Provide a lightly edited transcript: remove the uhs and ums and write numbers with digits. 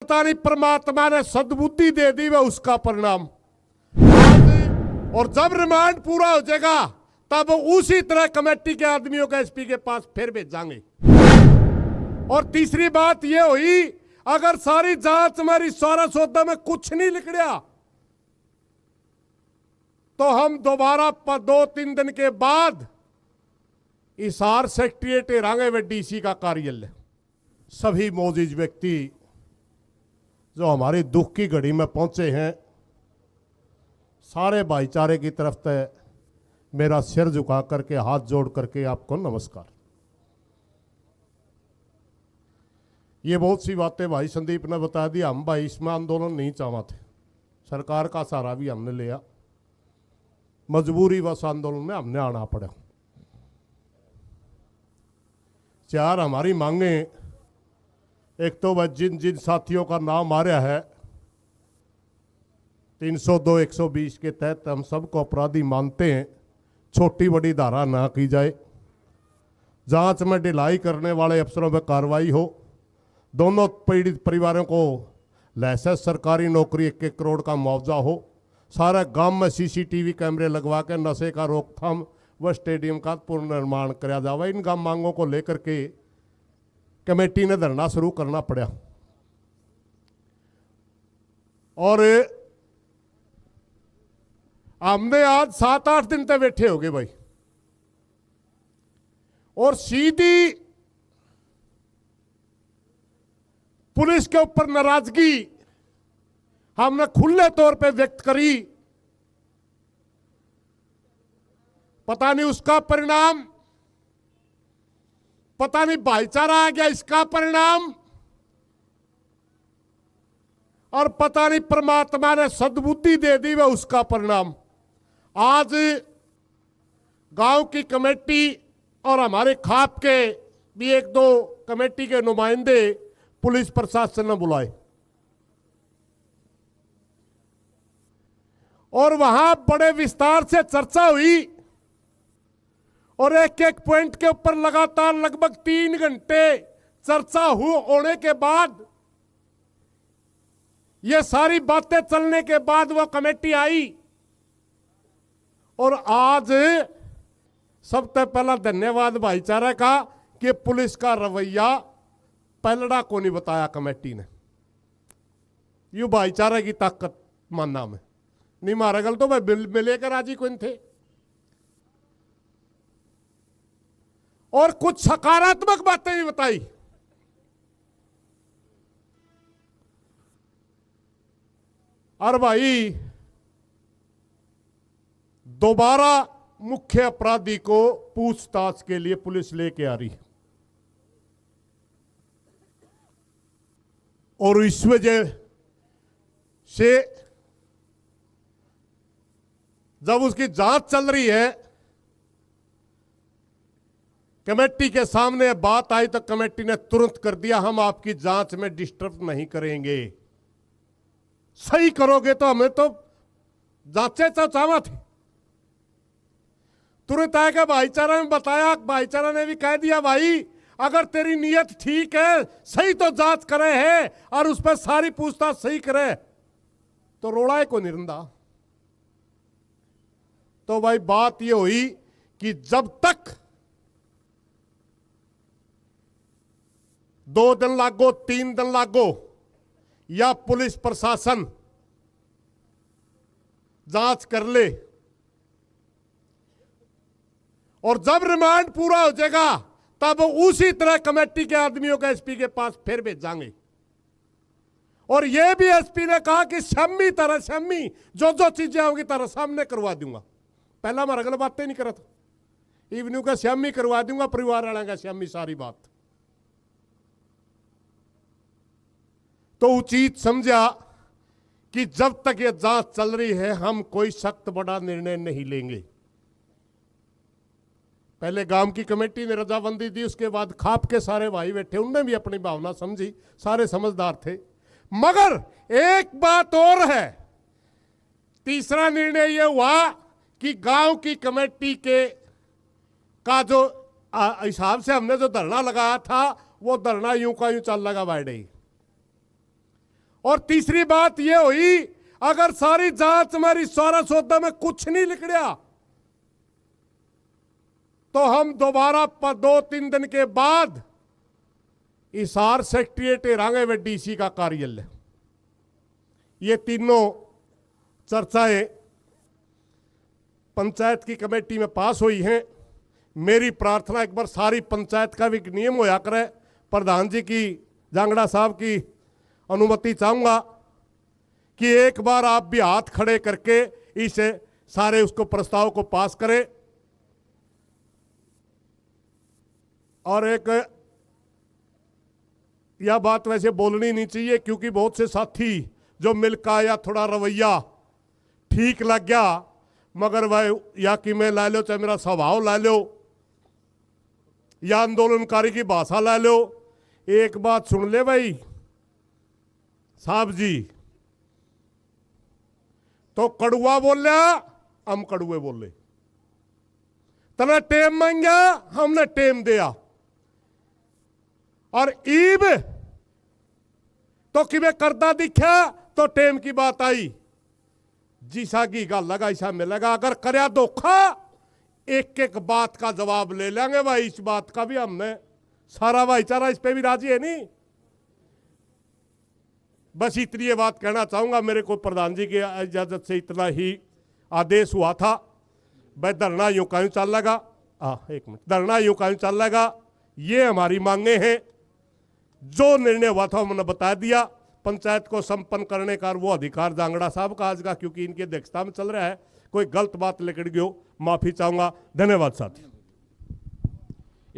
पता नहीं परमात्मा ने सद्बुद्धि दे दी वह उसका परिणाम आज। और जब रिमांड पूरा हो जाएगा तब उसी तरह कमेटी के आदमियों का एसपी के पास फिर भेजांगे। और तीसरी बात यह हुई, अगर सारी जांच हमारी सारा सौदा में कुछ नहीं निकला तो हम दोबारा 2-3 दिन के बाद हिसार सेक्रेटेरिएट हेरांगे व डीसी का कार्यालय। सभी मौजूद व्यक्ति जो हमारी दुख की घड़ी में पहुंचे हैं, सारे भाईचारे की तरफ से मेरा सिर झुका करके हाथ जोड़ करके आपको नमस्कार। ये बहुत सी बातें भाई संदीप ने बता दी। हम भाई इसमें आंदोलन नहीं चाहते थे, सरकार का सहारा भी हमने लिया, मजबूरी बस आंदोलन में हमने आना पड़ा। 4 हमारी मांगे, एक तो वह जिन जिन साथियों का नाम आ रहा है 302, 120 के तहत हम सबको अपराधी मानते हैं, छोटी बड़ी धारा ना की जाए, जांच में ढिलाई करने वाले अफसरों पर कार्रवाई हो, दोनों पीड़ित परिवारों को लाइसेंस सरकारी नौकरी 1-1 करोड़ का मुआवजा हो, सारे गांव में सीसीटीवी कैमरे लगवा के नशे का रोकथाम व स्टेडियम का पुनर्निर्माण कराया जाए। इन गांव मांगों को लेकर के कमेटी ने धरना शुरू करना पड़ा। और हमने आज 7-8 दिन तक बैठे हो गए भाई, और सीधी पुलिस के ऊपर नाराजगी हमने खुले तौर पे व्यक्त करी। पता नहीं उसका परिणाम, पता नहीं भाईचारा आ गया इसका परिणाम, और पता नहीं परमात्मा ने सद्बुद्धि दे दी वह उसका परिणाम। आज गांव की कमेटी और हमारे खाप के भी 1-2 कमेटी के नुमाइंदे पुलिस प्रशासन ने बुलाए, और वहां बड़े विस्तार से चर्चा हुई, और एक-एक पॉइंट के ऊपर लगातार लगभग 3 घंटे चर्चा होने के बाद, ये सारी बातें चलने के बाद वह कमेटी आई। और आज सबसे पहला धन्यवाद भाईचारा का कि पुलिस का रवैया पलड़ा को नहीं बताया कमेटी ने। यू भाईचारा की ताकत मानना में नहीं, मारा गल तो भाई मिले कर राजी कौन थे। और कुछ सकारात्मक बातें भी बताई। और भाई दोबारा मुख्य अपराधी को पूछताछ के लिए पुलिस लेके आ रही, और इस वजह से जब उसकी जांच चल रही है, कमेटी के सामने बात आई तो कमेटी ने तुरंत कर दिया, हम आपकी जांच में डिस्टर्ब नहीं करेंगे, सही करोगे तो हमें तो जांचे तो चाहवा थे। तुरंत आएगा भाईचारा में बताया, भाईचारा ने भी कह दिया भाई अगर तेरी नीयत ठीक है, सही तो जांच करे है और उस पर सारी पूछताछ सही करे तो रोड़ा को निरंदा। तो भाई बात ये हुई कि जब तक 2 दिन लागो 3 दिन लागो या पुलिस प्रशासन जांच कर ले, और जब रिमांड पूरा हो जाएगा तब उसी तरह कमेटी के आदमियों का एसपी के पास फिर भेजांगे। और यह भी एसपी ने कहा कि शम्मी तरह शम्मी जो जो चीजें होंगी तरह सामने करवा दूंगा। पहला हमारा गलत बातें नहीं करा था, इवनिंग का श्यामी करवा दूंगा, परिवार वाला का श्यामी, सारी बात। तो उचित समझा कि जब तक ये जांच चल रही है हम कोई सख्त बड़ा निर्णय नहीं लेंगे। पहले गांव की कमेटी ने रजाबंदी दी, उसके बाद खाप के सारे भाई बैठे, उनने भी अपनी भावना समझी, सारे समझदार थे। मगर एक बात और है, तीसरा निर्णय यह हुआ कि गांव की कमेटी के का जो हिसाब से हमने जो धरना लगाया था वो धरना यूं का यूं चल लगा बैठे। और तीसरी बात यह हुई, अगर सारी जांच में रिश्वत सौदा में कुछ नहीं निकलिया तो हम दोबारा 2-3 दिन के बाद हिसार सेक्रेटेरिएट रांगे व डीसी का कार्यालय। ये तीनों चर्चाएं पंचायत की कमेटी में पास हुई हैं। मेरी प्रार्थना एक बार सारी पंचायत का भी नियम होया करे, प्रधान जी की, जांगड़ा साहब की अनुमति चाहूंगा कि एक बार आप भी हाथ खड़े करके इस सारे उसको प्रस्ताव को पास करें। और एक यह बात वैसे बोलनी नहीं चाहिए क्योंकि बहुत से साथी जो मिलकर आया, थोड़ा रवैया ठीक लग गया, मगर वह या कि मैं ला लो, चाहे मेरा स्वभाव ला लो, या आंदोलनकारी की भाषा ला लो। एक बात सुन ले भाई साहब जी, तो कड़ुआ बोल रहा, हम कड़ुए बोले, तना टेम मांगा, हमने टेम दिया। और ईब तो किमें करता दिखा तो टेम की बात आई, जिसा की गल लगा ऐसा मिलेगा। अगर करया धोखा एक एक बात का जवाब ले लेंगे भाई। इस बात का भी हमने सारा भाईचारा इस पे भी राजी है नहीं। बस इतनी ये बात कहना चाहूंगा, मेरे को प्रधान जी की इजाजत से इतना ही आदेश हुआ था। भाई धरना यूं का यूं चल लगा, एक मिनट, धरना यूं का यूं चल लगा, ये हमारी मांगे हैं। जो निर्णय हुआ था हमने बता दिया। पंचायत को संपन्न करने का वो अधिकार जांगड़ा साहब का आज का, क्योंकि इनकी अध्यक्षता में चल रहा है। कोई गलत बात निकल गई हो, माफी चाहूंगा। धन्यवाद साथी।